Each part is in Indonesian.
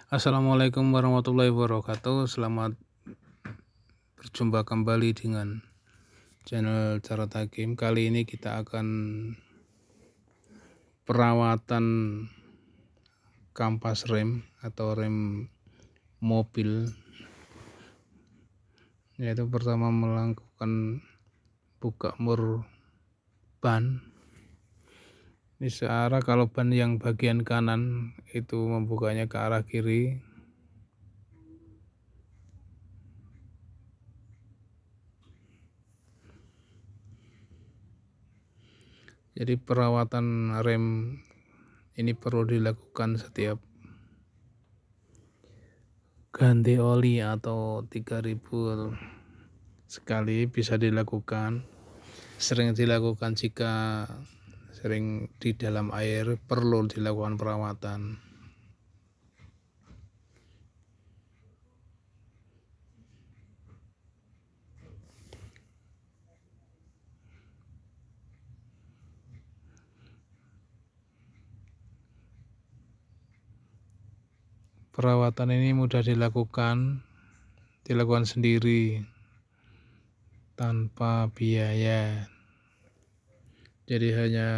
Assalamualaikum warahmatullahi wabarakatuh. Selamat berjumpa kembali dengan channel Carot Hakim. Kali ini kita akan perawatan kampas rem atau rem mobil. Yaitu pertama melakukan buka mur ban. Ini searah, kalau ban yang bagian kanan itu membukanya ke arah kiri. Jadi perawatan rem ini perlu dilakukan setiap ganti oli atau 3000 sekali bisa dilakukan. Sering dilakukan jika sering di dalam air, perlu dilakukan perawatan. Perawatan ini mudah dilakukan sendiri tanpa biaya. Jadi hanya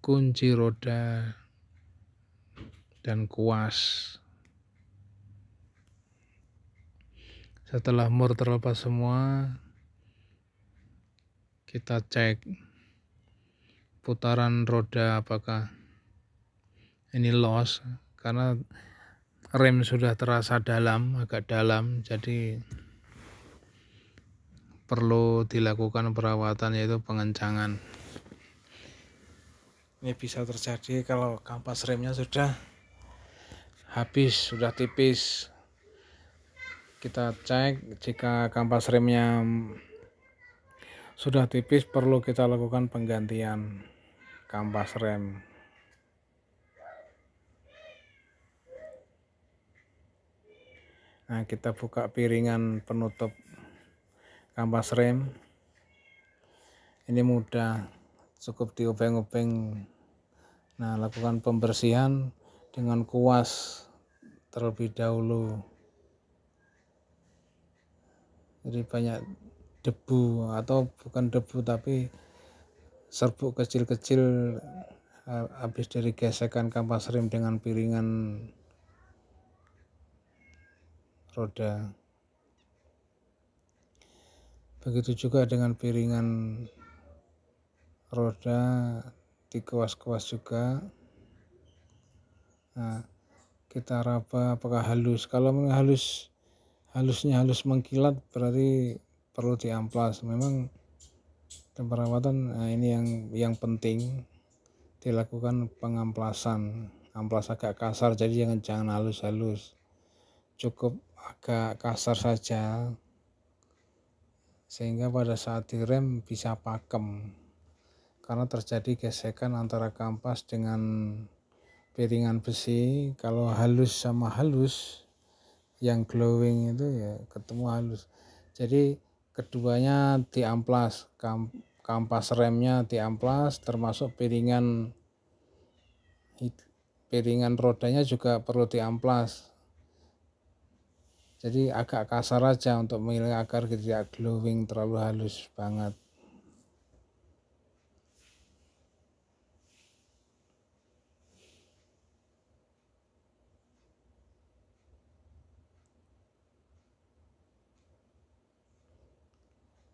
kunci roda dan kuas. Setelah mur terlepas semua, kita cek putaran roda apakah ini los, karena rem sudah terasa agak dalam, jadi perlu dilakukan perawatan, yaitu pengencangan. Ini bisa terjadi kalau kampas remnya sudah habis, sudah tipis. Kita cek, jika kampas remnya sudah tipis, perlu kita lakukan penggantian kampas rem. Nah, kita buka piringan penutup kampas rem. Ini mudah, cukup diobeng-obeng. Nah, lakukan pembersihan dengan kuas terlebih dahulu. Jadi banyak debu, atau bukan debu tapi serbuk kecil-kecil habis dari gesekan kampas rem dengan piringan roda. Begitu juga dengan piringan roda, dikuas-kuas juga. Nah, kita raba apakah halus. Kalau halusnya halus mengkilat, berarti perlu diamplas. Memang perawatan, nah ini yang penting dilakukan pengamplasan. Amplas agak kasar, jadi jangan halus-halus, cukup agak kasar saja, sehingga pada saat direm bisa pakem. Karena terjadi gesekan antara kampas dengan piringan besi. Kalau halus sama halus, yang glowing itu ya ketemu halus. Jadi keduanya diamplas, kampas remnya diamplas, termasuk piringan rodanya juga perlu diamplas. Jadi agak kasar aja untuk menghilangkan agar tidak glowing terlalu halus banget.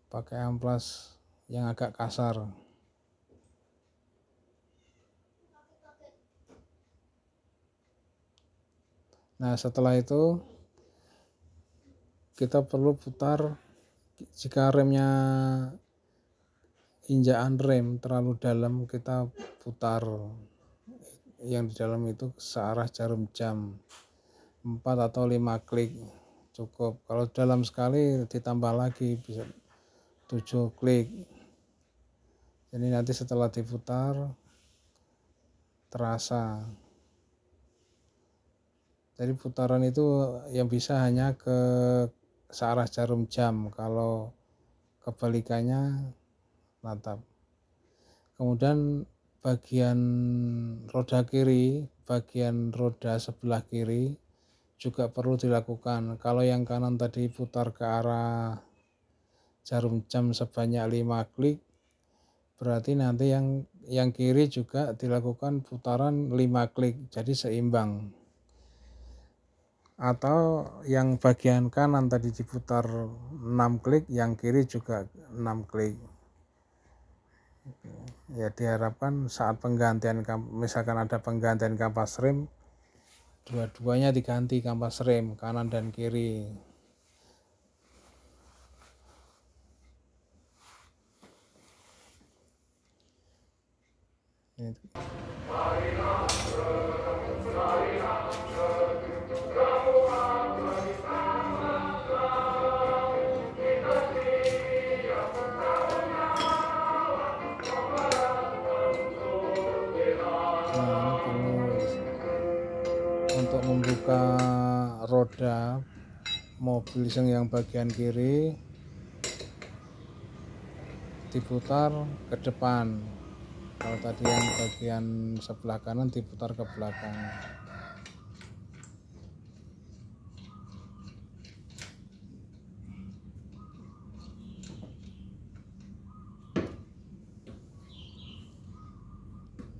Pakai amplas yang agak kasar. Nah, setelah itu kita perlu putar. Jika remnya, injakan rem terlalu dalam, kita putar yang di dalam itu searah jarum jam 4 atau 5 klik cukup. Kalau dalam sekali ditambah lagi bisa 7 klik. Jadi nanti setelah diputar terasa. Jadi putaran itu yang bisa hanya ke searah jarum jam, kalau kebalikannya natap. Kemudian bagian roda kiri, bagian roda sebelah kiri juga perlu dilakukan. Kalau yang kanan tadi putar ke arah jarum jam sebanyak 5 klik, berarti nanti yang kiri juga dilakukan putaran 5 klik, jadi seimbang. Atau yang bagian kanan tadi diputar 6 klik, yang kiri juga 6 klik. Ya diharapkan saat penggantian, misalkan ada penggantian kampas rem, dua-duanya diganti kampas rem kanan dan kiri. Untuk membuka roda mobil yang bagian kiri diputar ke depan, kalau tadi yang bagian sebelah kanan diputar ke belakang.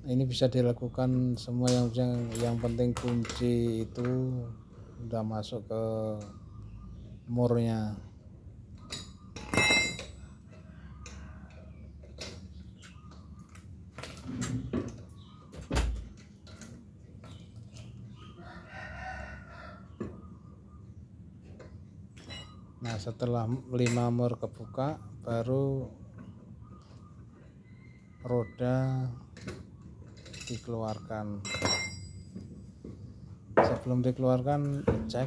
Ini bisa dilakukan semua, yang penting kunci itu udah masuk ke murnya. Nah, setelah 5 mur kebuka, baru roda dikeluarkan. Sebelum dikeluarkan, cek,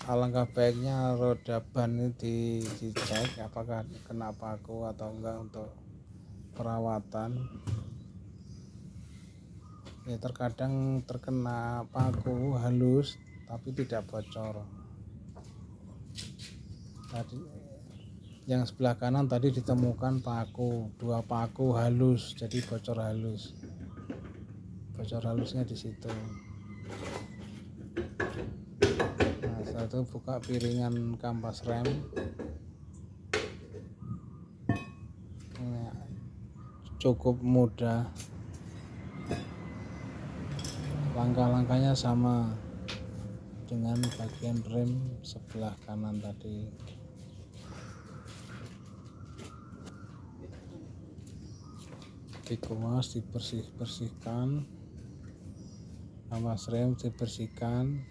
alangkah baiknya roda ban ini dicek apakah kena paku atau enggak untuk perawatan. Ya, terkadang terkena paku halus tapi tidak bocor. Tadi yang sebelah kanan tadi ditemukan paku, 2 paku halus, jadi bocor halus. Bocor halusnya di situ. Nah, setelah itu buka piringan kampas rem. Nah, cukup mudah. Langkah-langkahnya sama dengan bagian rem sebelah kanan tadi. Dikuas, dibersihkan, kampas rem dibersihkan,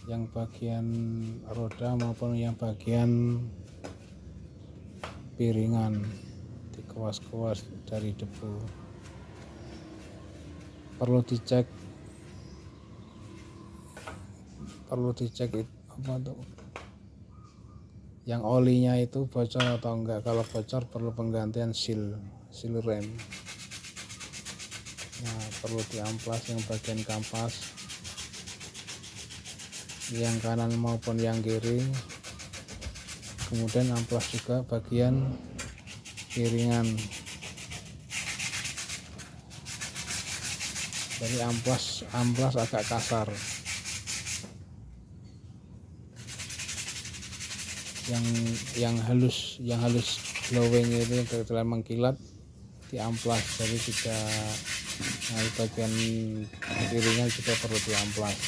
yang bagian roda maupun yang bagian piringan dikuas-kuas dari debu. Perlu dicek yang olinya itu bocor atau enggak. Kalau bocor perlu penggantian seal rem. Nah, perlu diamplas yang bagian kampas, yang kanan maupun yang kiri. Kemudian amplas juga bagian piringan. Jadi amplas agak kasar. Yang halus glowing itu terlihat mengkilat diamplas, jadi tidak. Nah, bagian piringan juga perlu diamplas.